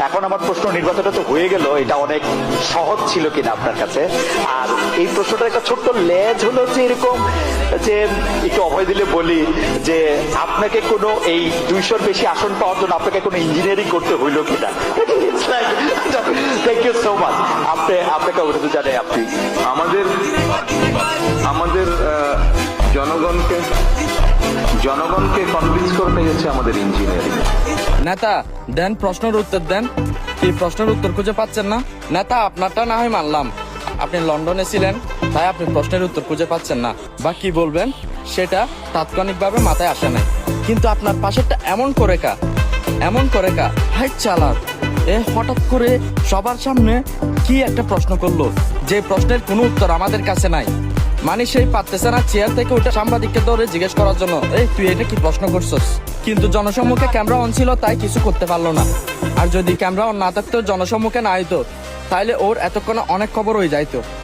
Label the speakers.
Speaker 1: এখন আমার প্রশ্ন, নির্বাচনটা তো হয়ে গেল, এটা অনেক সহজ ছিল কিনা আপনার কাছে? আর এই প্রশ্নটার একটা ছোট্ট লেজ হলো যে এরকম, যে একটু অভয় দিলে বলি যে আপনাকে কোনো এই 200-র বেশি আসন পাওয়ার জন্য আপনাকে কোনো ইঞ্জিনিয়ারিং করতে হইলো কিনা? Thank you so much. আপনাকে অবগত জানাই। আপনি
Speaker 2: আমাদের আমাদের জনগণকে কনভিন্স করতে হচ্ছে আমাদের ইঞ্জিনিয়ারিং।
Speaker 3: নেতা দেন, প্রশ্নের উত্তর দেন। এই প্রশ্নের উত্তর খুঁজে পাচ্ছেন না? নেতা আপনারটা না হয় মানলাম, আপনি লন্ডনে ছিলেন তাই আপনি প্রশ্নের উত্তর খুঁজে পাচ্ছেন না, বা কি বলবেন সেটা তাৎক্ষণিকভাবে মাথায় আসে নাই। কিন্তু আপনার পাশেরটা এমন করে কা হাই চালাক, হঠাৎ করে সবার সামনে কি একটা প্রশ্ন করলো, যে প্রশ্নের কোনো উত্তর আমাদের কাছে নাই। মানে সেই পারতেছে না চেয়ার থেকে উঠে সাংবাদিককে ধরে জিজ্ঞেস করার জন্য, তুই এটা কি প্রশ্ন করছস? কিন্তু জনসম্মুখে ক্যামেরা অন ছিল তাই কিছু করতে পারলো না। আর যদি ক্যামেরা অন না থাকতো, জনসম্মুখে না হইতো, তাইলে ওর এতক্ষণে অনেক খবর হয়ে যাইতো।